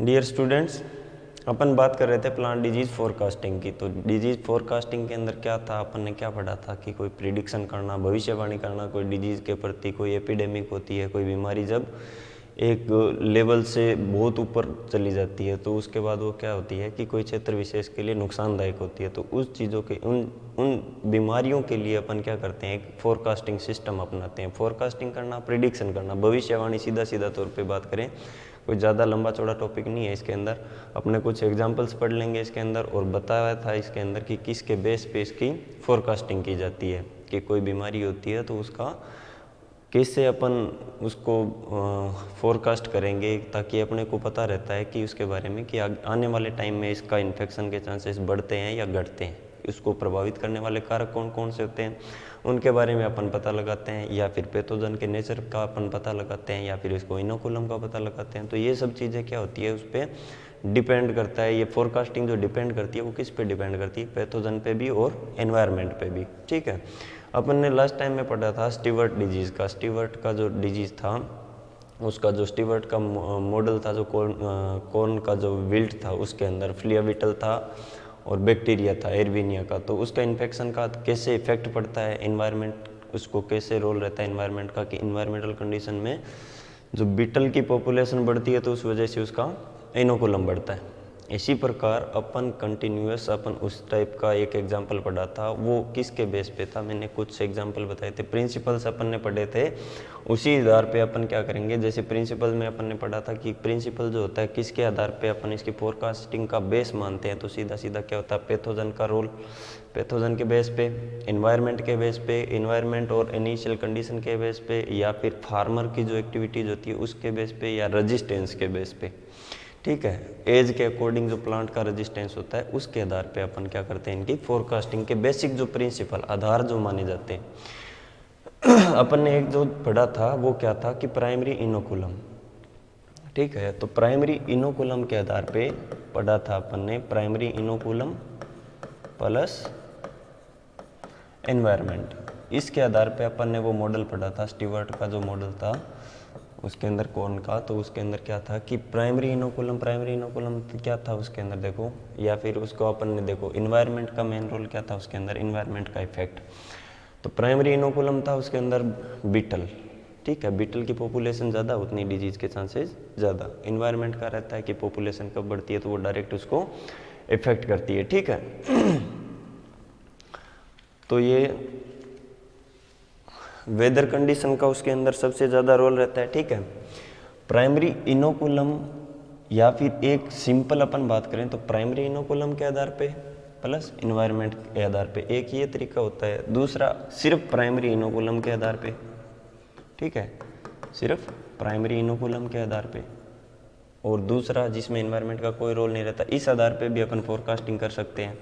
Dear students, अपन बात कर रहे थे प्लांट डिजीज़ फोरकास्टिंग की। तो डिजीज़ फोरकास्टिंग के अंदर क्या था, अपन ने क्या पढ़ा था कि कोई प्रिडिक्शन करना, भविष्यवाणी करना कोई डिजीज़ के प्रति, कोई एपिडेमिक होती है, कोई बीमारी जब एक लेवल से बहुत ऊपर चली जाती है तो उसके बाद वो क्या होती है कि कोई क्षेत्र विशेष के लिए नुकसानदायक होती है। तो उस चीज़ों के उन उन बीमारियों के लिए अपन क्या करते हैं, एक फोरकास्टिंग सिस्टम अपनाते हैं। फोरकास्टिंग करना, प्रिडिक्शन करना, भविष्यवाणी, सीधा सीधा तौर पे बात करें, कोई ज़्यादा लंबा चौड़ा टॉपिक नहीं है। इसके अंदर अपने कुछ एग्जांपल्स पढ़ लेंगे इसके अंदर, और बताया था इसके अंदर कि किसके बेस पे इसकी फोरकास्टिंग की जाती है कि कोई बीमारी होती है तो उसका कैसे अपन उसको फोरकास्ट करेंगे, ताकि अपने को पता रहता है कि उसके बारे में कि आने वाले टाइम में इसका इन्फेक्शन के चांसेस बढ़ते हैं या घटते हैं, इसको प्रभावित करने वाले कारक कौन कौन से होते हैं उनके बारे में अपन पता लगाते हैं, या फिर पैथोजन के नेचर का अपन पता लगाते हैं, या फिर इसको इनोकुलम का पता लगाते हैं। तो ये सब चीज़ें क्या होती है, उस पर डिपेंड करता है। ये फोरकास्टिंग जो डिपेंड करती है वो किस पे डिपेंड करती है, पैथोजन पे भी और एनवायरनमेंट पे भी। ठीक है, अपन ने लास्ट टाइम में पढ़ा था स्टीवर्ट डिजीज़ का। स्टीवर्ट का जो डिजीज़ था, उसका जो स्टीवर्ट का मॉडल था, जो कॉर्न का जो विल्ट था, उसके अंदर फ्लिया बीटल था और बैक्टीरिया था एरवीनिया का। तो उसका इन्फेक्शन का कैसे इफेक्ट पड़ता है, एनवायरनमेंट उसको कैसे रोल रहता है एनवायरनमेंट का, कि इन्वायरमेंटल कंडीशन में जो बीटल की पॉपुलेशन बढ़ती है तो उस वजह से उसका इनोकुलम बढ़ता है। इसी प्रकार अपन कंटिन्यूअस अपन उस टाइप का एक एग्जाम्पल पढ़ा था, वो किसके बेस पे था, मैंने कुछ एग्जाम्पल बताए थे, प्रिंसिपल्स अपन ने पढ़े थे। उसी आधार पे अपन क्या करेंगे, जैसे प्रिंसिपल में अपन ने पढ़ा था कि प्रिंसिपल जो होता है किसके आधार पे अपन इसकी फोरकास्टिंग का बेस मानते हैं, तो सीधा सीधा क्या होता है, पैथोजन का रोल, पैथोजन के बेस पे, एनवायरनमेंट के बेस पे, एनवायरनमेंट और इनिशियल कंडीशन के बेस पे, या फिर फार्मर की जो एक्टिविटीज़ होती है उसके बेस पे, या रेजिस्टेंस के बेस पे। ठीक है, एज के अकॉर्डिंग जो प्लांट का रेजिस्टेंस होता है उसके आधार पे अपन क्या करते हैं, इनकी फोरकास्टिंग के बेसिक जो प्रिंसिपल, आधार जो माने जाते हैं। अपन ने एक जो पढ़ा था वो क्या था कि प्राइमरी इनोकुलम। ठीक है, तो प्राइमरी इनोकुलम के आधार पे पढ़ा था अपन ने प्राइमरी इनोकुलम प्लस एनवायरनमेंट। इसके आधार पे अपन ने वो मॉडल पढ़ा था, स्टीवर्ट का जो मॉडल था उसके अंदर कॉर्न का। तो उसके अंदर क्या था कि प्राइमरी इनोकुलम क्या था उसके अंदर देखो, या फिर उसको अपन ने देखो इन्वायरमेंट का मेन रोल क्या था उसके अंदर, इन्वायरमेंट का इफेक्ट। तो प्राइमरी इनोकुलम था उसके अंदर बीटल। ठीक है, बीटल की पॉपुलेशन ज़्यादा उतनी डिजीज़ के चांसेस ज़्यादा। इन्वायरमेंट का रहता है कि पॉपुलेशन कब बढ़ती है तो वो डायरेक्ट उसको इफेक्ट करती है। ठीक है, तो ये वेदर कंडीशन का उसके अंदर सबसे ज़्यादा रोल रहता है। ठीक है, प्राइमरी इनोकुलम, या फिर एक सिंपल अपन बात करें तो प्राइमरी इनोकुलम के आधार पे प्लस इन्वायरमेंट के आधार पे, एक ये तरीका होता है। दूसरा सिर्फ प्राइमरी इनोकुलम के आधार पे। ठीक है, सिर्फ प्राइमरी इनोकुलम के आधार पे, और दूसरा जिसमें इन्वायरमेंट का कोई रोल नहीं रहता, इस आधार पे भी अपन फोरकास्टिंग कर सकते हैं।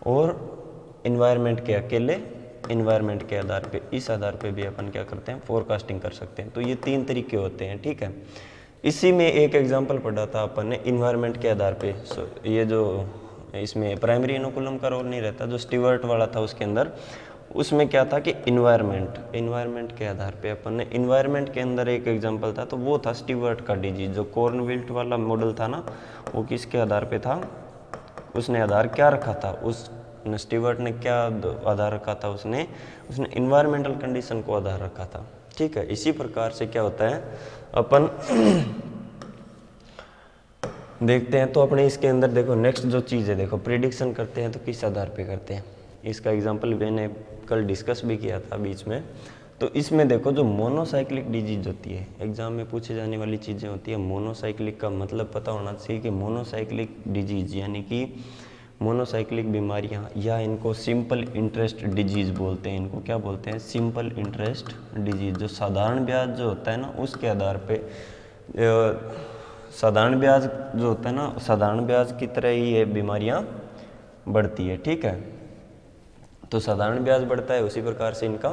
और इन्वायरमेंट के अकेले, इन्वायरमेंट के आधार पे, इस आधार पे भी अपन क्या करते हैं, फोरकास्टिंग कर सकते हैं। तो ये तीन तरीके होते हैं। ठीक है, इसी में एक एग्जांपल पढ़ा था अपन ने इन्वायरमेंट के आधार पे। ये जो इसमें प्राइमरी इनोकुलम का रोल नहीं रहता, जो स्टीवर्ट वाला था उसके अंदर, उसमें क्या था कि इन्वायरमेंट के आधार पे अपन ने, इन्वायरमेंट के अंदर एक एग्जांपल था तो वो था स्टीवर्ट का डिजीज। जो कॉर्नविल्ट वाला मॉडल था ना, वो किसके आधार पे था, उसने आधार क्या रखा था, उस स्टीवर्ट ने क्या आधार रखा था, उसने इन्वायरमेंटल कंडीशन को आधार रखा था। ठीक है, इसी प्रकार से क्या होता है, अपन देखते हैं। तो अपने इसके अंदर देखो नेक्स्ट जो चीज़ है, देखो प्रिडिक्शन करते हैं तो किस आधार पे करते हैं, इसका एग्जांपल मैंने कल डिस्कस भी किया था बीच में। तो इसमें देखो जो मोनोसाइक्लिक डिजीज होती है, एग्जाम में पूछे जाने वाली चीज़ें होती है। मोनोसाइक्लिक का मतलब पता होना चाहिए कि मोनोसाइक्लिक डिजीज यानी कि मोनोसाइक्लिक बीमारियां, या इनको सिंपल इंटरेस्ट डिजीज बोलते हैं। इनको क्या बोलते हैं, सिंपल इंटरेस्ट डिजीज। जो साधारण ब्याज जो होता है ना, उसके आधार पे साधारण ब्याज जो होता है ना, साधारण ब्याज की तरह ही ये बीमारियां बढ़ती है। ठीक है, तो साधारण ब्याज बढ़ता है उसी प्रकार से इनका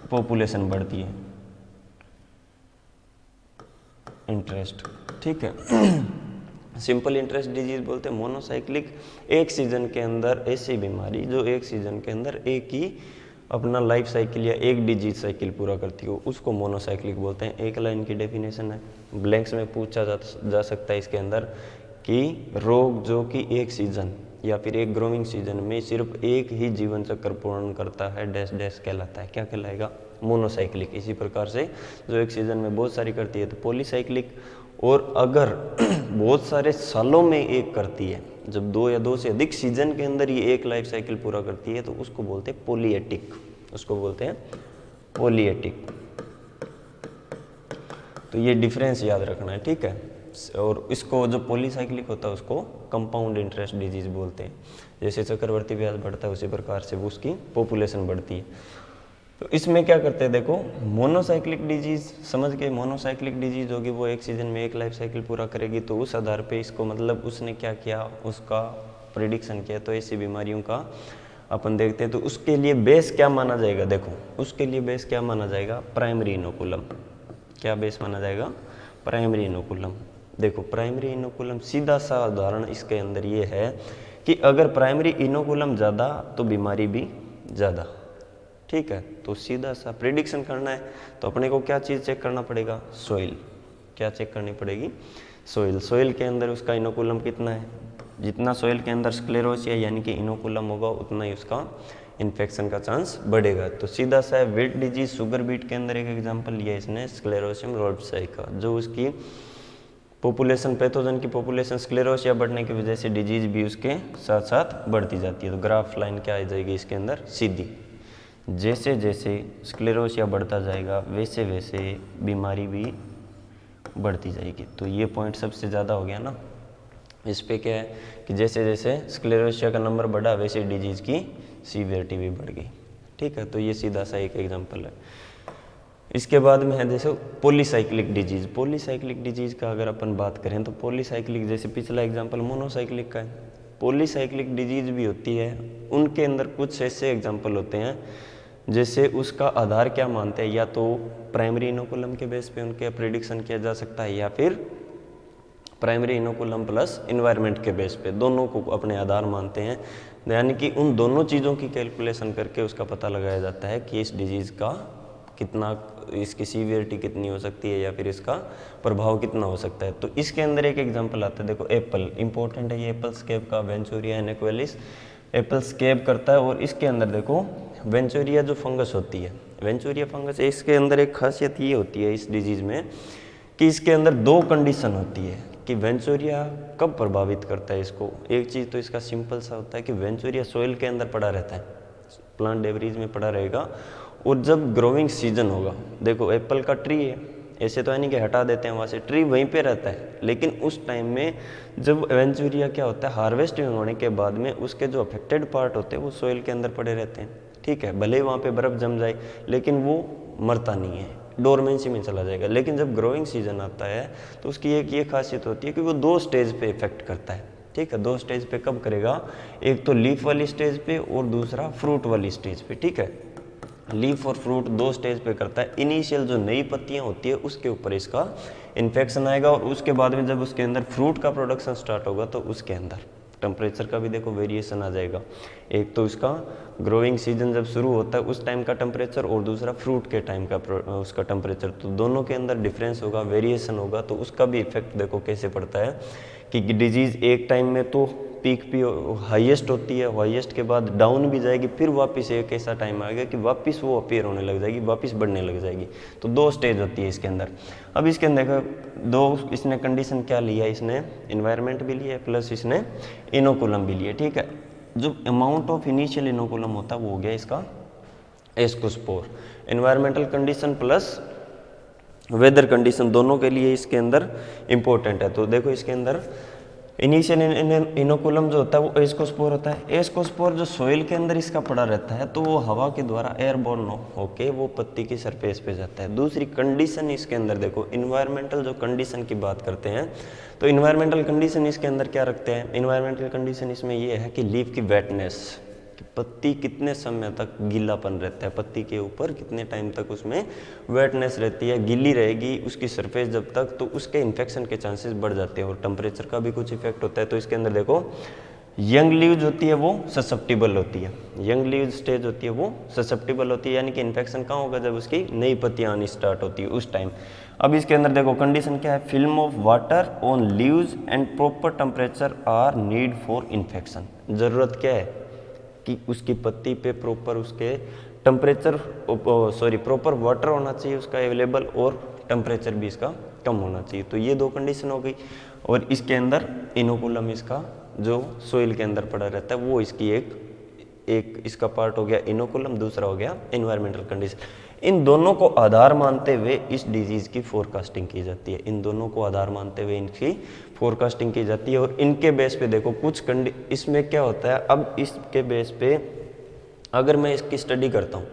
पॉपुलेशन बढ़ती है, इंटरेस्ट। ठीक है, सिंपल इंटरेस्ट डिजीज बोलते हैं मोनोसाइक्लिक। एक सीजन के अंदर ऐसी बीमारी जो एक सीजन के अंदर एक ही अपना लाइफ साइकिल या एक डिजीज साइकिल पूरा करती हो उसको मोनोसाइक्लिक बोलते हैं। एक लाइन की डेफिनेशन है, ब्लैंक्स में पूछा जा सकता है इसके अंदर कि रोग जो कि एक सीजन या फिर एक ग्रोइंग सीजन में सिर्फ एक ही जीवन चक्र पूर्ण करता है डैश डैश कहलाता है, क्या कहलाएगा? मोनोसाइक्लिक। इसी प्रकार से जो एक सीजन में बहुत सारी करती है तो पॉलीसाइक्लिक, और अगर बहुत सारे सालों में एक करती है, जब 2 या 2 से अधिक सीजन के अंदर ये एक लाइफ साइकिल पूरा करती है तो उसको बोलते हैं पॉलीएटिक, उसको बोलते हैं पॉलीएटिक। तो ये डिफरेंस याद रखना है, ठीक है। और इसको जो पॉलीसाइक्लिक होता है उसको कंपाउंड इंटरेस्ट डिजीज बोलते हैं। जैसे चक्रवर्ती ब्याज बढ़ता है उसी प्रकार से वो उसकी पॉपुलेशन बढ़ती है। तो इसमें क्या करते हैं, देखो मोनोसाइक्लिक डिजीज समझ के, मोनोसाइक्लिक डिजीज होगी वो एक सीजन में एक लाइफ साइकिल पूरा करेगी, तो उस आधार पे इसको मतलब उसने क्या किया, उसका प्रिडिक्शन किया। तो ऐसी बीमारियों का अपन देखते हैं तो उसके लिए बेस क्या माना जाएगा, देखो उसके लिए बेस क्या माना जाएगा, प्राइमरी इनोकुलम। क्या बेस माना जाएगा? Primary inoculum. देखो प्राइमरी इनोकुलम सीधा सा उदाहरण इसके अंदर ये है कि अगर प्राइमरी इनोकुलम ज़्यादा तो बीमारी भी ज़्यादा, ठीक है। तो सीधा सा प्रिडिक्शन करना है तो अपने को क्या चीज़ चेक करना पड़ेगा, सोइल। क्या चेक करनी पड़ेगी? सोइल। सोइल के अंदर उसका इनोकुलम कितना है, जितना सोइल के अंदर स्क्लेरोसिया यानी कि इनोकुलम होगा उतना ही उसका इन्फेक्शन का चांस बढ़ेगा। तो सीधा सा है वेट डिजीज, शुगर बीट के अंदर एक एग्जांपल लिया इसने स्क्लेरोसियम रोडसाई का, जो उसकी पॉपुलेशन, पैथोजन की पॉपुलेशन स्क्लेरोसिया बढ़ने की वजह से डिजीज भी उसके साथ साथ बढ़ती जाती है। तो ग्राफ लाइन क्या आ जाएगी इसके अंदर, सीधी। जैसे जैसे स्क्लेरोसिया बढ़ता जाएगा वैसे वैसे बीमारी भी बढ़ती जाएगी। तो ये पॉइंट सबसे ज़्यादा हो गया ना। इस पे क्या है कि जैसे जैसे स्क्लेरोसिया का नंबर बढ़ा वैसे डिजीज़ की सीवियरिटी भी बढ़ गई, ठीक है। तो ये सीधा सा एक एग्जांपल है। इसके बाद में है जैसे पॉलीसाइक्लिक डिजीज़। पॉलीसाइक्लिक डिजीज़ का अगर अपन बात करें तो पॉलीसाइक्लिक, जैसे पिछला एग्जांपल मोनोसाइक्लिक का है, पॉलीसाइक्लिक डिजीज़ भी होती है। उनके अंदर कुछ ऐसे एग्जांपल होते हैं जैसे उसका आधार क्या मानते हैं, या तो प्राइमरी इनोकुलम के बेस पे उनके प्रिडिक्शन किया जा सकता है या फिर प्राइमरी इनोकुलम प्लस इन्वायरमेंट के बेस पे, दोनों को अपने आधार मानते हैं। यानी कि उन दोनों चीज़ों की कैलकुलेशन करके उसका पता लगाया जाता है कि इस डिजीज़ का कितना, इसकी सीवियरिटी कितनी हो सकती है या फिर इसका प्रभाव कितना हो सकता है। तो इसके अंदर एक एग्जांपल आता है, देखो एप्पल इंपॉर्टेंट है ये, एप्पल स्केप का वेंचुरिया इनक्वेलिस एप्पल स्केप करता है। और इसके अंदर देखो वेंचुरिया जो फंगस होती है, वेंचुरिया फंगस, इसके अंदर एक खासियत ये होती है इस डिजीज़ में कि इसके अंदर 2 कंडीशन होती है कि वेंचुरिया कब प्रभावित करता है इसको। एक चीज़ तो इसका सिंपल सा होता है कि वेंचुरिया सोइल के अंदर पड़ा रहता है, प्लांट डेब्रीज में पड़ा रहेगा, और जब ग्रोइंग सीजन होगा, देखो एप्पल का ट्री है, ऐसे तो है नहीं कि हटा देते हैं वहाँ से, ट्री वहीं पे रहता है, लेकिन उस टाइम में जब वेंचुरिया क्या होता है, हार्वेस्ट होने के बाद में उसके जो अफेक्टेड पार्ट होते हैं वो सोइल के अंदर पड़े रहते हैं, ठीक है। भले ही वहाँ पे बर्फ़ जम जाए लेकिन वो मरता नहीं है, डोरमेंसी में चला जाएगा। लेकिन जब ग्रोइंग सीजन आता है तो उसकी एक ये खासियत होती है कि वो 2 स्टेज पे इफेक्ट करता है, ठीक है। 2 स्टेज पे कब करेगा, एक तो लीफ वाली स्टेज पे और दूसरा फ्रूट वाली स्टेज पे, ठीक है। लीफ और फ्रूट 2 स्टेज पे करता है। इनिशियल जो नई पत्तियां होती है उसके ऊपर इसका इन्फेक्शन आएगा, और उसके बाद में जब उसके अंदर फ्रूट का प्रोडक्शन स्टार्ट होगा तो उसके अंदर टेम्परेचर का भी देखो वेरिएशन आ जाएगा। एक तो इसका ग्रोइंग सीजन जब शुरू होता है उस टाइम का टेम्परेचर, और दूसरा फ्रूट के टाइम का उसका टेम्परेचर, तो दोनों के अंदर डिफरेंस होगा, वेरिएशन होगा। तो उसका भी इफेक्ट देखो कैसे पड़ता है कि डिजीज़ एक टाइम में तो पीक भी हाईएस्ट होती है, हाईएस्ट के बाद डाउन भी जाएगी, फिर वापस एक ऐसा टाइम आएगा कि वापस वो अपीयर होने लग जाएगी, वापस बढ़ने लग जाएगी। तो 2 स्टेज होती है इसके अंदर। अब इसके अंदर देखो 2 इसने कंडीशन क्या लिया, इसने इन्वायरमेंट भी लिया प्लस इसने इनोकुलम भी लिया, ठीक है। जो अमाउंट ऑफ इनिशियल इनोकुलम होता है वो हो गया इसका ascospore. Environmental condition plus weather condition दोनों के लिए इसके अंदर इम्पोर्टेंट है। तो देखो इसके अंदर इनिशियल इनोकुलम जो होता है वो एस्कोस्पोर होता है। एस्कोस्पोर जो सोइल के अंदर इसका पड़ा रहता है तो वो हवा के द्वारा एयरबोर्न होके वो पत्ती की सरफेस पे जाता है। दूसरी कंडीशन इसके अंदर देखो इन्वायरमेंटल जो कंडीशन की बात करते हैं तो इन्वायरमेंटल कंडीशन इसके अंदर क्या रखते हैं, इन्वायरमेंटल कंडीशन इसमें ये है कि लीफ की वेटनेस, पत्ती कितने समय तक गीलापन रहता है, पत्ती के ऊपर कितने टाइम तक उसमें वेटनेस रहती है, गीली रहेगी उसकी सरफेस जब तक, तो उसके इन्फेक्शन के चांसेस बढ़ जाते हैं। और टेम्परेचर का भी कुछ इफेक्ट होता है। तो इसके अंदर देखो यंग लीव्स होती है वो ससेप्टिबल होती है, यंग लीव स्टेज होती है वो ससेप्टिबल होती है, यानी कि इन्फेक्शन कहाँ होगा, जब उसकी नई पत्तियाँ आनी स्टार्ट होती है उस टाइम। अब इसके अंदर देखो कंडीशन क्या है, film of water on leaves and proper temperature are need for infection. ज़रूरत क्या है कि उसकी पत्ती पे प्रॉपर उसके टेम्परेचर प्रॉपर वाटर होना चाहिए उसका अवेलेबल, और टेम्परेचर भी इसका कम होना चाहिए। तो ये दो कंडीशन हो गई। और इसके अंदर इनोकुलम इसका जो सोइल के अंदर पड़ा रहता है वो इसकी एक इसका पार्ट हो गया इनोकुलम, दूसरा हो गया एनवायरमेंटल कंडीशन। इन दोनों को आधार मानते हुए इस डिजीज़ की फोरकास्टिंग की जाती है, इन दोनों को आधार मानते हुए इनकी फोरकास्टिंग की जाती है। और इनके बेस पे देखो कुछ इसमें क्या होता है, अब इसके बेस पे अगर मैं इसकी स्टडी करता हूँ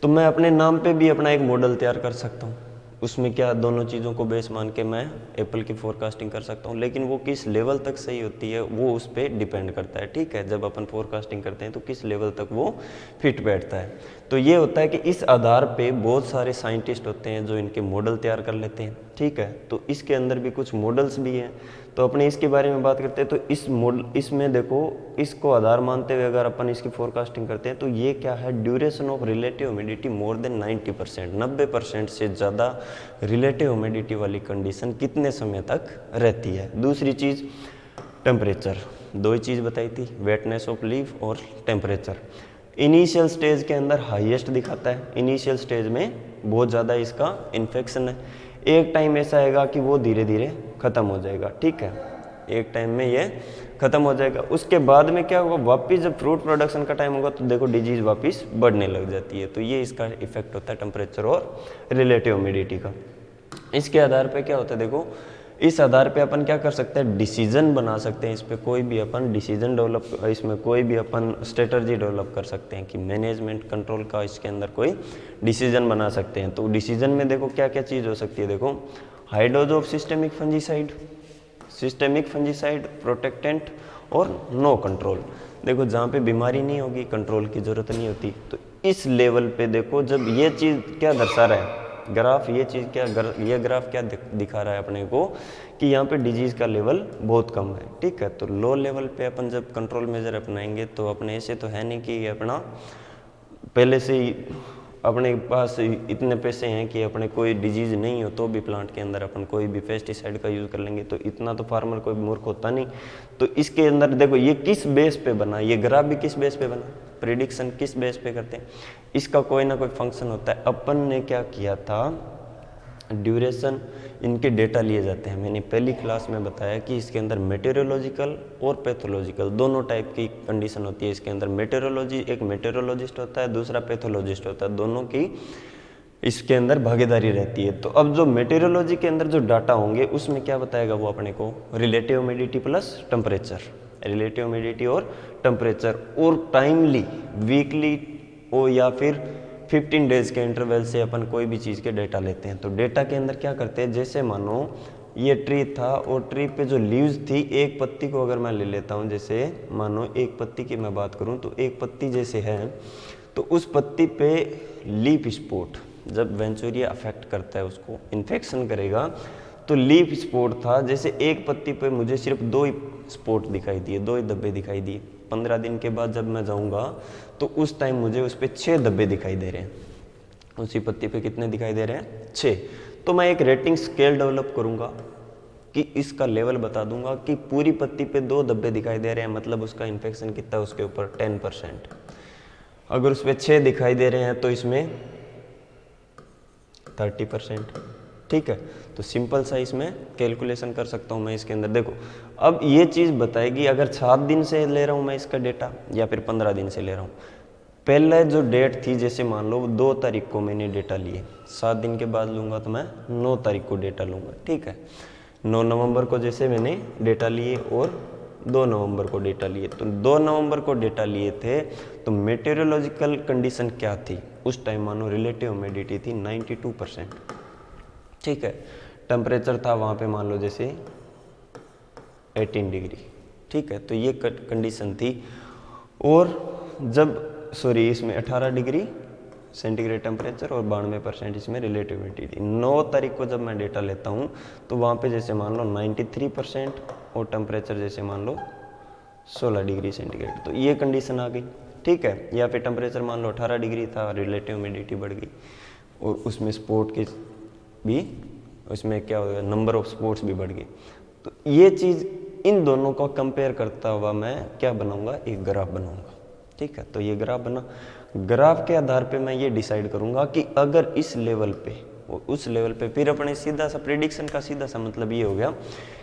तो मैं अपने नाम पे भी अपना एक मॉडल तैयार कर सकता हूँ, उसमें क्या दोनों चीज़ों को बेस मान के मैं एप्पल की फोरकास्टिंग कर सकता हूँ। लेकिन वो किस लेवल तक सही होती है वो उस पर डिपेंड करता है, ठीक है। जब अपन फोरकास्टिंग करते हैं तो किस लेवल तक वो फिट बैठता है। तो ये होता है कि इस आधार पे बहुत सारे साइंटिस्ट होते हैं जो इनके मॉडल तैयार कर लेते हैं, ठीक है। तो इसके अंदर भी कुछ मॉडल्स भी हैं, तो अपने इसके बारे में बात करते हैं। तो इस मॉडल इसमें देखो इसको आधार मानते हुए अगर अपन इसकी फोरकास्टिंग करते हैं तो ये क्या है, duration of relative humidity more than 90%, 90% से ज़्यादा रिलेटिव ह्यूमिडिटी वाली कंडीशन कितने समय तक रहती है। दूसरी चीज़ टेम्परेचर, दो ही चीज़ बताई थी, वेटनेस ऑफ लीफ और टेम्परेचर। इनिशियल स्टेज के अंदर हाईएस्ट दिखाता है, इनिशियल स्टेज में बहुत ज़्यादा इसका इन्फेक्शन है। एक टाइम ऐसा आएगा कि वो धीरे धीरे ख़त्म हो जाएगा, ठीक है, एक टाइम में ये ख़त्म हो जाएगा। उसके बाद में क्या होगा, वापस जब फ्रूट प्रोडक्शन का टाइम होगा तो देखो डिजीज़ वापस बढ़ने लग जाती है। तो ये इसका इफेक्ट होता है टेम्परेचर और रिलेटिव ह्यूमिडिटी का। इसके आधार पे क्या होता है, देखो इस आधार पे अपन क्या कर सकते हैं, डिसीजन बना सकते हैं। इस पे कोई भी अपन डिसीजन डेवलप, इसमें कोई भी अपन स्ट्रेटजी डेवलप कर सकते हैं कि मैनेजमेंट कंट्रोल का इसके अंदर कोई डिसीजन बना सकते हैं। तो डिसीजन में देखो क्या क्या चीज़ हो सकती है, देखो high dose of systemic fungicide, systemic fungicide, protectant और नो कंट्रोल। देखो जहाँ पे बीमारी नहीं होगी कंट्रोल की ज़रूरत नहीं होती। तो इस लेवल पे देखो जब ये चीज़ क्या दर्शा रहा है ग्राफ, ये चीज़ क्या ये ग्राफ क्या दिखा रहा है अपने को कि यहाँ पे डिजीज़ का लेवल बहुत कम है, ठीक है। तो लो लेवल पे अपन जब कंट्रोल मेजर अपनाएंगे तो अपने ऐसे तो है नहीं कि अपना पहले से ही अपने पास इतने पैसे हैं कि अपने कोई डिजीज़ नहीं हो तो भी प्लांट के अंदर अपन कोई भी पेस्टिसाइड का यूज़ कर लेंगे, तो इतना तो फार्मर कोई मूर्ख होता नहीं। तो इसके अंदर देखो ये किस बेस पे बना, ये ग्राफ भी किस बेस पे बना, प्रिडिक्शन किस बेस पे करते हैं, इसका कोई ना कोई फंक्शन होता है। अपन ने क्या किया था, ड्यूरेशन इनके डेटा लिए जाते हैं। मैंने पहली क्लास में बताया कि इसके अंदर मेटेरियोलॉजिकल और पैथोलॉजिकल दोनों टाइप की कंडीशन होती है। इसके अंदर मेटेरियोलॉजी, एक मेटेरियोलॉजिस्ट होता है, दूसरा पैथोलॉजिस्ट होता है, दोनों की इसके अंदर भागीदारी रहती है। तो अब जो मेटेरियोलॉजी के अंदर जो डाटा होंगे उसमें क्या बताएगा वो अपने को, relative humidity plus temperature, relative humidity और टेम्परेचर, और टाइमली वीकली ओ या फिर 15 डेज के इंटरवल से अपन कोई भी चीज़ के डेटा लेते हैं। तो डेटा के अंदर क्या करते हैं, जैसे मानो ये ट्री था और ट्री पे जो लीव्स थी, एक पत्ती को अगर मैं ले लेता हूँ, जैसे मानो एक पत्ती की मैं बात करूँ तो एक पत्ती जैसे है तो उस पत्ती पे लीफ स्पॉट, जब वेंचुरिया अफेक्ट करता है उसको इन्फेक्शन करेगा तो लीफ स्पॉट था, जैसे एक पत्ती पे मुझे सिर्फ 2 ही स्पॉट दिखाई दिए, 2 ही धब्बे दिखाई दिए। 15 दिन के बाद जब मैं जाऊंगा तो उस टाइम मुझे उस पर 6 धब्बे दिखाई दे रहे हैं। उसी पत्ती पे कितने दिखाई दे रहे हैं, 6। तो मैं एक रेटिंग स्केल डेवलप करूंगा कि इसका लेवल बता दूंगा कि पूरी पत्ती पे 2 धब्बे दिखाई दे रहे हैं, मतलब उसका इन्फेक्शन कितना है उसके ऊपर 10%। अगर उस पर 6 दिखाई दे रहे हैं तो इसमें 30%, ठीक है। तो सिंपल सा इसमें कैलकुलेशन कर सकता हूँ मैं इसके अंदर। देखो अब ये चीज़ बताएगी अगर 7 दिन से ले रहा हूँ मैं इसका डेटा या फिर 15 दिन से ले रहा हूँ। पहले जो डेट थी, जैसे मान लो 2 तारीख को मैंने डेटा लिए, 7 दिन के बाद लूँगा तो मैं 9 तारीख को डेटा लूँगा, ठीक है। 9 नवंबर को जैसे मैंने डेटा लिए और 2 नवंबर को डेटा लिए, तो 2 नवंबर को डेटा लिए थे तो मेटेरियोलॉजिकल कंडीशन क्या थी उस टाइम, मानो रिलेटिव ह्यूमिडिटी थी 92%, ठीक है। टेम्परेचर था वहाँ पे मान लो जैसे 18 डिग्री, ठीक है। तो ये कंडीशन थी। और जब इसमें 18 डिग्री सेंटीग्रेड टेम्परेचर और 92% इसमें रिलेटिव ह्यूमिडिटी। 9 तारीख को जब मैं डेटा लेता हूँ तो वहाँ पे जैसे मान लो 93% और टेम्परेचर जैसे मान लो 16 डिग्री सेंटीग्रेड, तो ये कंडीशन आ गई, ठीक है। या फिर टेम्परेचर मान लो 18 डिग्री था, रिलेटिव ह्यूमिडिटी बढ़ गई और उसमें स्पॉट के भी, उसमें क्या होगा, नंबर ऑफ स्पॉट्स भी बढ़ गई। तो ये चीज़, इन दोनों को कंपेयर करता हुआ मैं क्या बनाऊंगा, एक ग्राफ बनाऊंगा, ठीक है। तो ये ग्राफ बना, ग्राफ के आधार पे मैं ये डिसाइड करूंगा कि अगर इस लेवल पे उस लेवल पे, फिर अपने सीधा सा प्रेडिक्शन का सीधा सा मतलब ये हो गया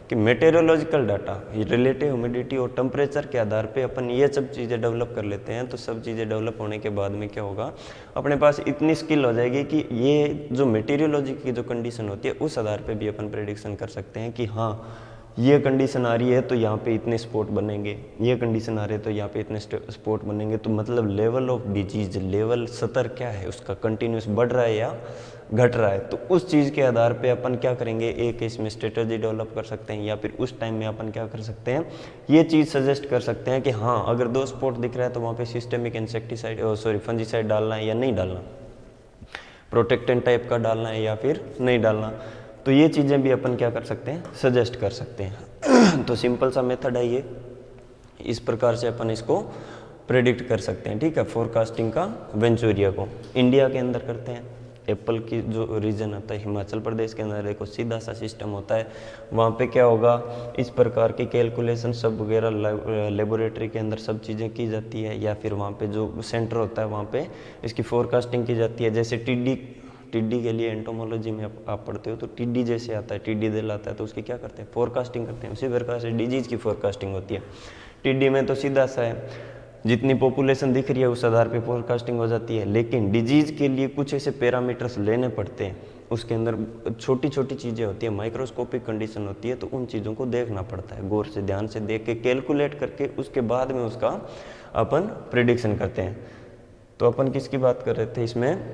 कि मेटेरोलॉजिकल डाटा, रिलेटिव ह्यूमिडिटी और टेम्परेचर के आधार पे अपन ये सब चीज़ें डेवलप कर लेते हैं। तो सब चीज़ें डेवलप होने के बाद में क्या होगा, अपने पास इतनी स्किल हो जाएगी कि ये जो मेटीरियोलॉजी की जो कंडीशन होती है उस आधार पे भी अपन प्रेडिक्शन कर सकते हैं कि हाँ ये कंडीशन आ रही है तो यहाँ पे इतने स्पॉट बनेंगे, ये कंडीशन आ रही है तो यहाँ पे इतने स्पॉट बनेंगे। तो मतलब लेवल ऑफ डिजीज, लेवल स्तर क्या है उसका, कंटिन्यूस बढ़ रहा है या घट रहा है। तो उस चीज़ के आधार पे अपन क्या करेंगे, एक इसमें स्ट्रेटजी डेवलप कर सकते हैं, या फिर उस टाइम में अपन क्या कर सकते हैं, ये चीज़ सजेस्ट कर सकते हैं कि हाँ अगर 2 स्पॉट दिख रहा है तो वहाँ पे सिस्टेमिक इंसेक्टिसाइड फंजीसाइड डालना है या नहीं डालना, प्रोटेक्टेंट टाइप का डालना है या फिर नहीं डालना। तो ये चीज़ें भी अपन क्या कर सकते हैं, सजेस्ट कर सकते हैं। तो सिंपल सा मेथड है ये, इस प्रकार से अपन इसको प्रेडिक्ट कर सकते हैं, ठीक है। फोरकास्टिंग का वेंचुरिया को इंडिया के अंदर करते हैं। एप्पल की जो रीजन होता है हिमाचल प्रदेश के अंदर, देखो सीधा सा सिस्टम होता है, वहाँ पे क्या होगा, इस प्रकार की कैलकुलेशन सब वगैरह लेबोरेटरी के अंदर सब चीज़ें की जाती है, या फिर वहाँ पे जो सेंटर होता है वहाँ पे इसकी फोरकास्टिंग की जाती है। जैसे टिड्डी के लिए एंटोमोलॉजी में आप पढ़ते हो तो टिड्डी जैसे आता है, टिड्डी दिल आता है तो उसकी क्या करते हैं, फोरकास्टिंग करते हैं। उसी प्रकार से डिजीज़ की फोरकास्टिंग होती है। टिड्डी में तो सीधा सा है, जितनी पॉपुलेशन दिख रही है उस आधार पे फोरकास्टिंग हो जाती है। लेकिन डिजीज़ के लिए कुछ ऐसे पैरामीटर्स लेने पड़ते हैं, उसके अंदर छोटी छोटी चीज़ें होती है, माइक्रोस्कोपिक कंडीशन होती है, तो उन चीज़ों को देखना पड़ता है, गौर से ध्यान से देख के कैलकुलेट करके उसके बाद में उसका अपन प्रिडिक्शन करते हैं। तो अपन किसकी बात कर रहे थे इसमें,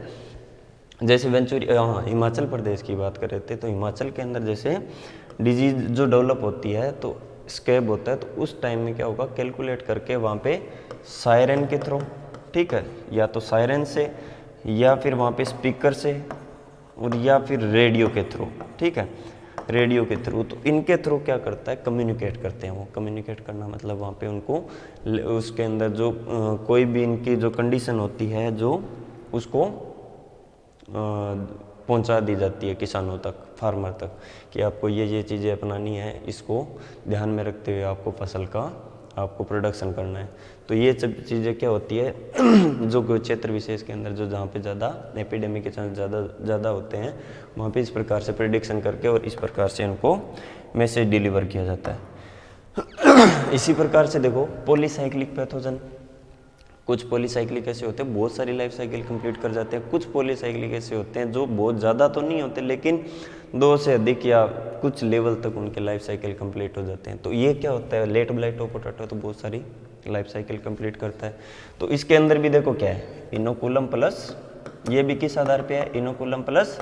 जैसे हाँ हिमाचल प्रदेश की बात कर रहे थे। तो हिमाचल के अंदर जैसे डिजीज जो डेवलप होती है तो स्कैब होता है, तो उस टाइम में क्या होगा, कैलकुलेट करके वहाँ पे सायरन के थ्रू, ठीक है, या तो सायरन से या फिर वहाँ पे स्पीकर से और या फिर रेडियो के थ्रू, ठीक है, रेडियो के थ्रू। तो इनके थ्रू क्या करता है, कम्युनिकेट करते हैं। वो कम्युनिकेट करना मतलब वहाँ पे उनको उसके अंदर जो कोई भी इनकी जो कंडीशन होती है जो उसको पहुंचा दी जाती है किसानों तक, फार्मर तक, कि आपको ये चीज़ें अपनानी है, इसको ध्यान में रखते हुए आपको फसल का आपको प्रोडक्शन करना है। तो ये सब चीज़ें क्या होती है जो क्षेत्र विशेष के अंदर जो जहाँ पे ज़्यादा एपिडेमिक के चांस ज़्यादा होते हैं वहाँ पे इस प्रकार से प्रेडिक्शन करके और इस प्रकार से उनको मैसेज डिलीवर किया जाता है। इसी प्रकार से देखो पॉलीसाइक्लिक पैथोजन, कुछ पॉलीसाइक्लिक ऐसे होते हैं बहुत सारी लाइफ साइकिल कंप्लीट कर जाते हैं, कुछ पॉलीसाइक्लिक ऐसे होते हैं जो बहुत ज़्यादा तो नहीं होते लेकिन 2 से अधिक या कुछ लेवल तक उनके लाइफ साइकिल कंप्लीट हो जाते हैं। तो ये क्या होता है, लेट ब्लाइट ऑफ पोटैटो तो बहुत सारी लाइफ साइकिल कंप्लीट करता है। तो इसके अंदर भी देखो क्या है, इनोकुलम प्लस, ये भी किस आधार पे है, इनोकुलम प्लस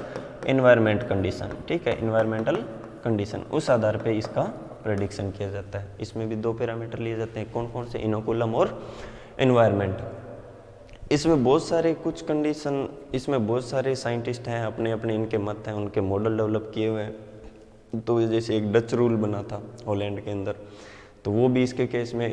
इन्वायरमेंट कंडीशन, ठीक है, इन्वायरमेंटल कंडीशन, उस आधार पे इसका प्रेडिक्शन किया जाता है। इसमें भी 2 पैरामीटर लिए जाते हैं, कौन कौन से, इनोकुलम और इन्वायरमेंट। इसमें बहुत सारे कुछ कंडीशन, इसमें बहुत सारे साइंटिस्ट हैं, अपने अपने इनके मत हैं, उनके मॉडल डेवलप किए हुए हैं। तो जैसे एक डच रूल बना था हॉलैंड के अंदर, तो वो भी इसके केस में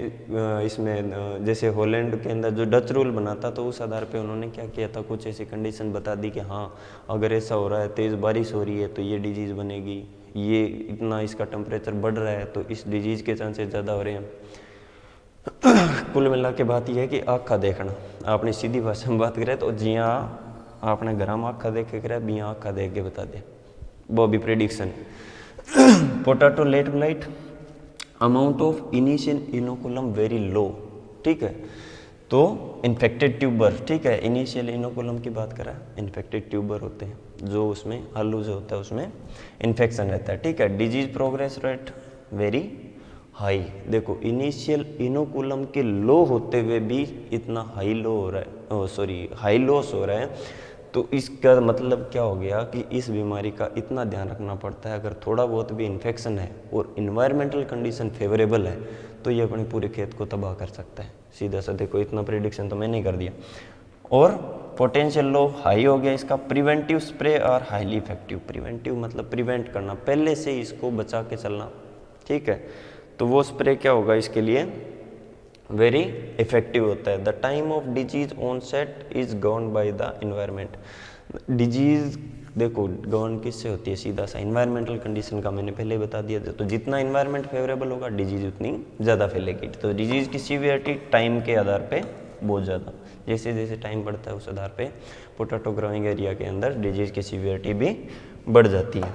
इसमें जैसे हॉलैंड के अंदर जो डच रूल बना था तो उस आधार पे उन्होंने क्या किया था, कुछ ऐसी कंडीशन बता दी कि हाँ अगर ऐसा हो रहा है, तेज़ बारिश हो रही है तो ये डिजीज़ बनेगी, ये इतना इसका टेम्परेचर बढ़ रहा है तो इस डिजीज़ के चांसेस ज़्यादा हो रहे हैं। कुल मिला के बात यह है कि आँखा देखना, आपने सीधी भाषा में बात करें तो जिया आपने घर में आँखा देख के करा, बिया आँखा देख के बता दे, वो भी prediction. Potato late blight, amount of initial inoculum very low, ठीक है, तो इन्फेक्टेड ट्यूबर, ठीक है, इनिशियल इनोकुलम की बात करा, इन्फेक्टेड ट्यूबर होते हैं जो उसमें आलू जो होता है उसमें इन्फेक्शन रहता है, ठीक है। Disease progress rate very high, देखो इनिशियल इनोकुलम के लो होते हुए भी इतना हाई लॉस हो रहा है, तो इसका मतलब क्या हो गया कि इस बीमारी का इतना ध्यान रखना पड़ता है। अगर थोड़ा बहुत भी इन्फेक्शन है और इन्वायरमेंटल कंडीशन फेवरेबल है तो ये अपने पूरे खेत को तबाह कर सकता है। सीधा सा देखो, इतना प्रेडिक्शन तो मैंने कर दिया। और पोटेंशियल लो हाई हो गया इसका। प्रिवेंटिव स्प्रे और हाईली इफेक्टिव, प्रिवेंटिव मतलब प्रिवेंट करना, पहले से इसको बचा के चलना, ठीक है। तो वो स्प्रे क्या होगा इसके लिए, वेरी इफेक्टिव होता है। The time of disease onset is govern by the environment. Disease देखो गवर्न किससे होती है, सीधा सा इन्वायरमेंटल कंडीशन का मैंने पहले बता दिया था। तो जितना इन्वायरमेंट फेवरेबल होगा डिजीज उतनी ज़्यादा फैलेगी। तो डिजीज की सीवियरिटी टाइम के आधार पे बहुत ज़्यादा, जैसे जैसे टाइम बढ़ता है उस आधार पे पोटैटो ग्रोइंग एरिया के अंदर डिजीज की सीवियरिटी भी बढ़ जाती है।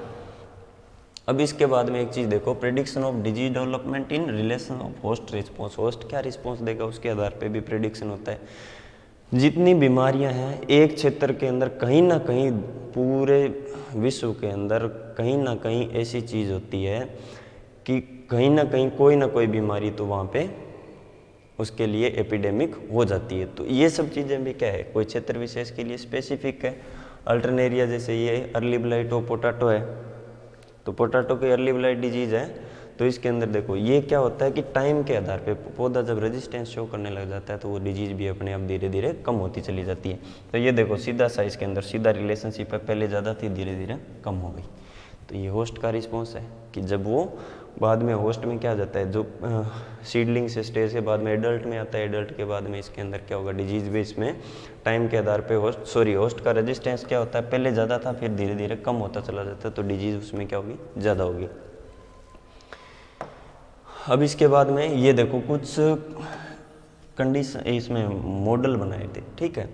अब इसके बाद में एक चीज़ देखो, prediction of disease development in relation of host response. Host क्या रिस्पॉन्स देगा उसके आधार पे भी प्रेडिक्शन होता है। जितनी बीमारियां हैं एक क्षेत्र के अंदर कहीं ना कहीं पूरे विश्व के अंदर कहीं ना कहीं ऐसी चीज़ होती है कि कहीं ना कोई बीमारी तो वहाँ पे उसके लिए एपिडेमिक हो जाती है। तो ये सब चीज़ें भी क्या है, कोई क्षेत्र विशेष के लिए स्पेसिफिक है। अल्टरनेरिया जैसे ये अर्ली ब्लाइट ऑफ पोटैटो है, तो पोटैटो की अर्ली ब्लाइट डिजीज है। तो इसके अंदर देखो ये क्या होता है कि टाइम के आधार पे पौधा जब रेजिस्टेंस शो करने लग जाता है तो वो डिजीज भी अपने आप धीरे धीरे कम होती चली जाती है। तो ये देखो सीधा सा इसके अंदर सीधा रिलेशनशिप है, पहले ज़्यादा थी धीरे धीरे कम हो गई। तो ये होस्ट का रिस्पॉन्स है कि जब वो बाद में होस्ट में क्या जाता है, जो सीडलिंग से स्टेज के बाद में एडल्ट में आता है, एडल्ट के बाद में इसके अंदर क्या होगा डिजीज भी इसमें टाइम के आधार पे होस्ट का रेजिस्टेंस क्या होता है, पहले ज़्यादा था फिर धीरे धीरे कम होता चला जाता है, तो डिजीज उसमें क्या होगी ज़्यादा होगी। अब इसके बाद में ये देखो कुछ कंडीशन इसमें मॉडल बनाए थे, ठीक है।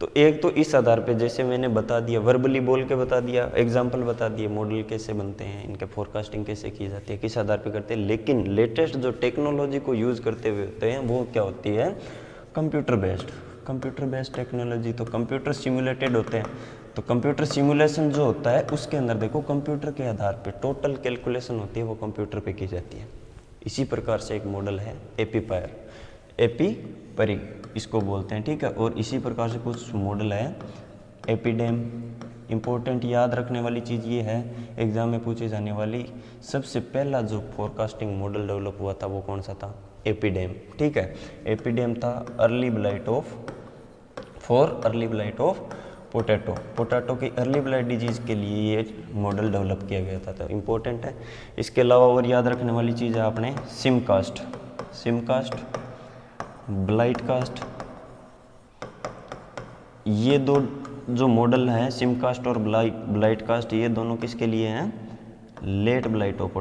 तो एक तो इस आधार पे जैसे मैंने बता दिया, वर्बली बोल के बता दिया, एग्जाम्पल बता दिए, मॉडल कैसे बनते हैं, इनके फोरकास्टिंग कैसे की जाती है, किस आधार पे करते हैं। लेकिन लेटेस्ट जो टेक्नोलॉजी को यूज़ करते हुए होते हैं वो क्या होती है, कंप्यूटर बेस्ड टेक्नोलॉजी। तो कंप्यूटर सिमुलेटेड होते हैं। तो कंप्यूटर सिमुलेशन जो होता है उसके अंदर देखो कंप्यूटर के आधार पे टोटल कैलकुलेशन होती है वो कंप्यूटर पे की जाती है। इसी प्रकार से एक मॉडल है एपीपरी इसको बोलते हैं, ठीक है। और इसी प्रकार से कुछ मॉडल है एपिडेम। इंपॉर्टेंट याद रखने वाली चीज़ ये है, एग्जाम में पूछी जाने वाली सबसे पहला जो फोरकास्टिंग मॉडल डेवलप हुआ था वो कौन सा था, एपिडेम, ठीक है। एपिडेम था अर्ली ब्लाइट ऑफ पोटैटो की अर्ली ब्लाइट डिजीज के लिए ये मॉडल डेवलप किया गया था, तो इम्पोर्टेंट है। इसके अलावा और याद रखने वाली चीज़ है आपने सिमकास्ट, ब्लाइट कास्ट। ये दो जो मॉडल हैं सिमकास्ट और ब्लाइट कास्ट, ये दोनों किसके लिए हैं, लेट ब्लाइट ऑफ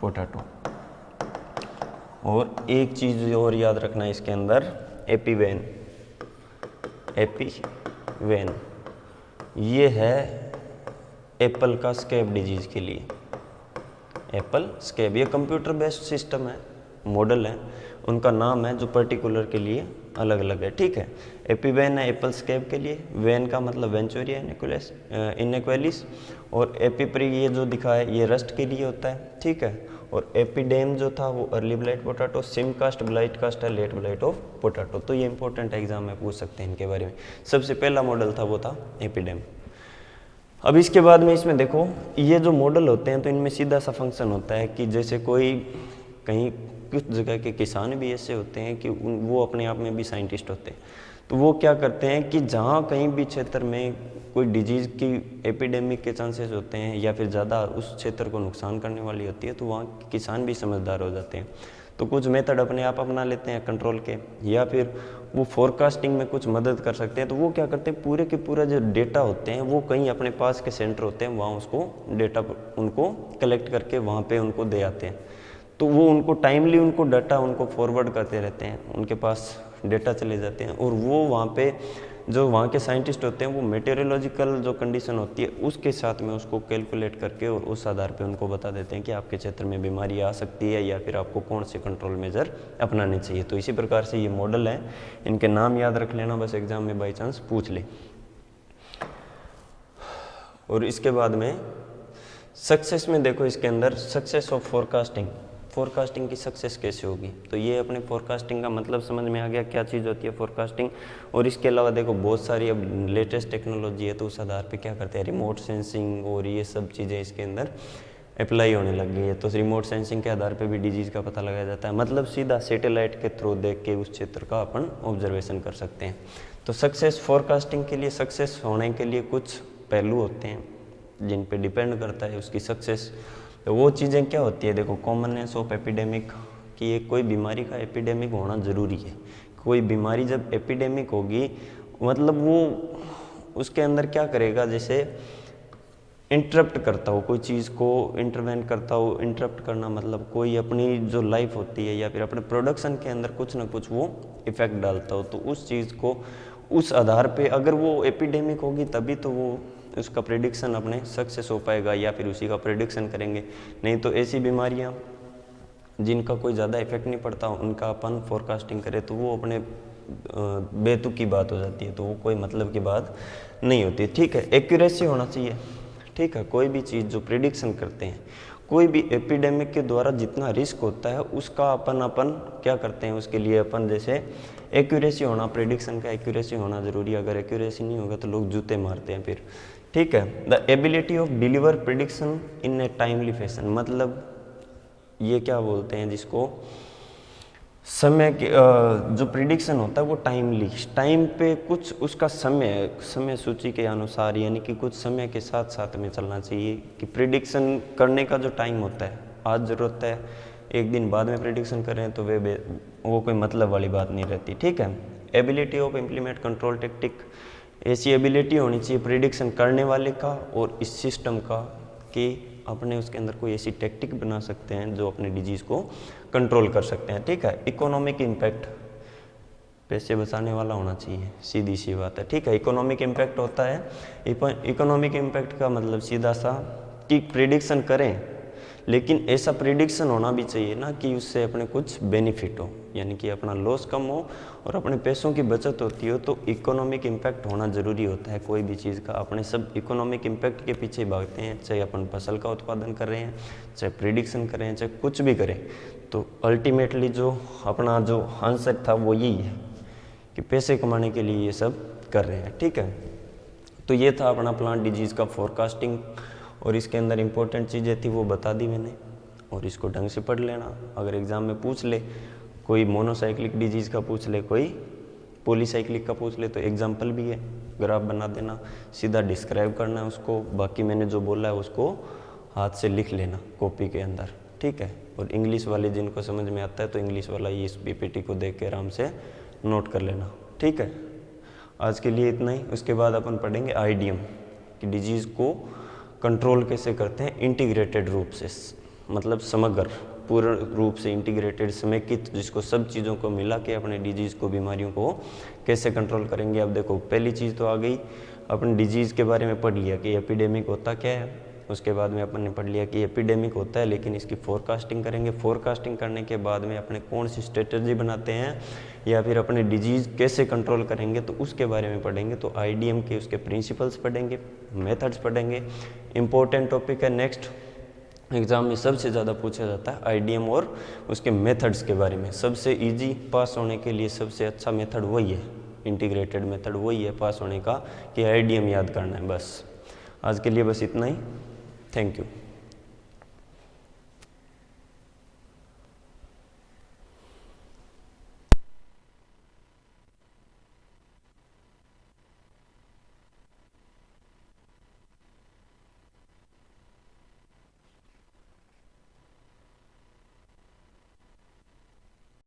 पोटैटो। और एक चीज़ और याद रखना है इसके अंदर, एपीवेन ये है एप्पल का स्कैब डिजीज के लिए। एप्पल स्कैब ये कंप्यूटर बेस्ड सिस्टम है, मॉडल है, उनका नाम है जो पर्टिकुलर के लिए अलग अलग है, ठीक है। एपीवेन है एप्पल स्कैब के लिए, वेन का मतलब वेंचुरिया इनेक्वेलिस, और एपीपरी ये जो दिखा है ये रस्ट के लिए होता है, ठीक है। और एपिडेम जो था वो early blight potato, simcast blight cast है लेट ब्लाइट ऑफ पोटैटो। तो ये इंपॉर्टेंट एग्जाम में पूछ सकते हैं इनके बारे में। सबसे पहला मॉडल था वो था एपिडेम। अब इसके बाद में इसमें देखो ये जो मॉडल होते हैं तो इनमें सीधा सा फंक्शन होता है कि जैसे कोई कहीं कुछ जगह के किसान भी ऐसे होते हैं कि वो अपने आप में भी साइंटिस्ट होते हैं। तो वो क्या करते हैं कि जहाँ कहीं भी क्षेत्र में कोई डिजीज़ की एपिडेमिक के चांसेस होते हैं या फिर ज़्यादा उस क्षेत्र को नुकसान करने वाली होती है तो वहाँ किसान भी समझदार हो जाते हैं। तो कुछ मेथड अपने आप अपना लेते हैं कंट्रोल के, या फिर वो फोरकास्टिंग में कुछ मदद कर सकते हैं। तो वो क्या करते हैं, पूरे के पूरा जो डेटा होते हैं वो कहीं अपने पास के सेंटर होते हैं, वहाँ उसको डेटा उनको कलेक्ट करके वहाँ पे उनको दे आते हैं। तो वो उनको टाइमली उनको डाटा उनको फॉरवर्ड करते रहते हैं, उनके पास डेटा चले जाते हैं। और वो वहाँ पे जो वहाँ के साइंटिस्ट होते हैं वो मेटेरियोलॉजिकल जो कंडीशन होती है उसके साथ में उसको कैलकुलेट करके और उस आधार पे उनको बता देते हैं कि आपके क्षेत्र में बीमारी आ सकती है या फिर आपको कौन से कंट्रोल मेजर अपनाने चाहिए। तो इसी प्रकार से ये मॉडल है, इनके नाम याद रख लेना बस, एग्जाम में बाई चांस पूछ ले। और इसके बाद में सक्सेस में देखो, इसके अंदर सक्सेस ऑफ फोरकास्टिंग की सक्सेस कैसे होगी। तो ये अपने फोरकास्टिंग का मतलब समझ में आ गया, क्या चीज़ होती है फोरकास्टिंग। और इसके अलावा देखो बहुत सारी अब लेटेस्ट टेक्नोलॉजी है तो उस आधार पे क्या करते हैं, रिमोट सेंसिंग और ये सब चीज़ें इसके अंदर अप्लाई होने लग गई है। तो रिमोट सेंसिंग के आधार पे भी डिजीज़ का पता लगाया जाता है, मतलब सीधा सैटेलाइट के थ्रू देख के उस क्षेत्र का अपन ऑब्जर्वेशन कर सकते हैं। तो सक्सेस फोरकास्टिंग के लिए, सक्सेस होने के लिए कुछ पहलू होते हैं जिन पे डिपेंड करता है उसकी सक्सेस। तो वो चीज़ें क्या होती है, देखो कॉमननेस ऑफ एपिडेमिक कि एक कोई बीमारी का एपिडेमिक होना ज़रूरी है। कोई बीमारी जब एपिडेमिक होगी मतलब वो उसके अंदर क्या करेगा, जैसे इंटरप्ट करता हो कोई चीज़ को, इंटरवेंट करता हो। इंटरप्ट करना मतलब कोई अपनी जो लाइफ होती है या फिर अपने प्रोडक्शन के अंदर कुछ ना कुछ वो इफेक्ट डालता हो, तो उस चीज़ को उस आधार पे अगर वो एपिडेमिक होगी तभी तो वो उसका प्रेडिक्शन अपने सक्सेस हो पाएगा या फिर उसी का प्रेडिक्शन करेंगे। नहीं तो ऐसी बीमारियां जिनका कोई ज़्यादा इफेक्ट नहीं पड़ता उनका अपन फोरकास्टिंग करें तो वो अपने बेतुकी की बात हो जाती है, तो वो कोई मतलब की बात नहीं होती। ठीक है, एक्यूरेसी होना चाहिए। ठीक है, कोई भी चीज़ जो प्रिडिक्शन करते हैं, कोई भी एपिडेमिक के द्वारा जितना रिस्क होता है उसका अपन क्या करते हैं, उसके लिए अपन जैसे एक्यूरेसी होना, प्रिडिक्शन का एक्यूरेसी होना ज़रूरी है। अगर एक्यूरेसी नहीं होगा तो लोग जूते मारते हैं फिर। ठीक है, the ability of deliver prediction in A timely fashion, मतलब ये क्या बोलते हैं जिसको समय के जो प्रिडिक्शन होता है वो टाइमली, टाइम पे कुछ उसका समय सूची के अनुसार, यानी कि कुछ समय के साथ साथ में चलना चाहिए। कि प्रिडिक्शन करने का जो टाइम होता है, आज ज़रूरत है, एक दिन बाद में प्रिडिक्शन करें तो वो कोई मतलब वाली बात नहीं रहती। ठीक है, ability of implement control tactic, ऐसी एबिलिटी होनी चाहिए प्रिडिक्शन करने वाले का और इस सिस्टम का कि अपने उसके अंदर कोई ऐसी टेक्टिक बना सकते हैं जो अपने डिजीज़ को कंट्रोल कर सकते हैं। ठीक है, इकोनॉमिक इम्पैक्ट, पैसे बचाने वाला होना चाहिए, सीधी सी बात है। ठीक है, इकोनॉमिक इम्पैक्ट होता है, इकोनॉमिक इम्पैक्ट का मतलब सीधा सा कि प्रिडिक्शन करें लेकिन ऐसा प्रिडिक्शन होना भी चाहिए ना कि उससे अपने कुछ बेनिफिट हो, यानी कि अपना लॉस कम हो और अपने पैसों की बचत होती हो, तो इकोनॉमिक इम्पैक्ट होना ज़रूरी होता है कोई भी चीज़ का। अपने सब इकोनॉमिक इम्पैक्ट के पीछे भागते हैं, चाहे अपन फसल का उत्पादन कर रहे हैं, चाहे प्रिडिक्शन करें, चाहे कुछ भी करें, तो अल्टीमेटली जो अपना जो आंसर था वो यही है कि पैसे कमाने के लिए ये सब कर रहे हैं। ठीक है, तो ये था अपना प्लांट डिजीज़ का फोरकास्टिंग और इसके अंदर इंपॉर्टेंट चीज़ें थी वो बता दी मैंने, और इसको ढंग से पढ़ लेना। अगर एग्ज़ाम में पूछ ले, कोई मोनोसाइक्लिक डिजीज़ का पूछ ले, कोई पॉलीसाइक्लिक का पूछ ले, तो एग्जाम्पल भी है, ग्राफ बना देना, सीधा डिस्क्राइब करना है उसको, बाकी मैंने जो बोला है उसको हाथ से लिख लेना कॉपी के अंदर। ठीक है, और इंग्लिश वाले जिनको समझ में आता है तो इंग्लिश वाला ये इस पीपीटी को देख के आराम से नोट कर लेना। ठीक है, आज के लिए इतना ही। उसके बाद अपन पढ़ेंगे आईडीएम कि डिजीज़ को कंट्रोल कैसे करते हैं इंटीग्रेटेड रूप से, मतलब समग्र पूर्ण रूप से इंटीग्रेटेड समेकित, जिसको सब चीज़ों को मिला के अपने डिजीज़ को, बीमारियों को कैसे कंट्रोल करेंगे। अब देखो पहली चीज़ तो आ गई, अपन डिजीज़ के बारे में पढ़ लिया कि एपिडेमिक होता क्या है। उसके बाद में अपन ने पढ़ लिया कि एपिडेमिक होता है लेकिन इसकी फोरकास्टिंग करेंगे। फोरकास्टिंग करने के बाद में अपने कौन सी स्ट्रेटजी बनाते हैं या फिर अपने डिजीज़ कैसे कंट्रोल करेंगे, तो उसके बारे में पढ़ेंगे। तो आईडीएम के उसके प्रिंसिपल्स पढ़ेंगे, मेथड्स पढ़ेंगे। इंपॉर्टेंट टॉपिक है, नेक्स्ट एग्ज़ाम में सबसे ज़्यादा पूछा जाता है आईडीएम और उसके मेथड्स के बारे में। सबसे इजी पास होने के लिए सबसे अच्छा मेथड वही है, इंटीग्रेटेड मेथड वही है पास होने का, कि आईडीएम याद करना है बस। आज के लिए बस इतना ही, थैंक यू।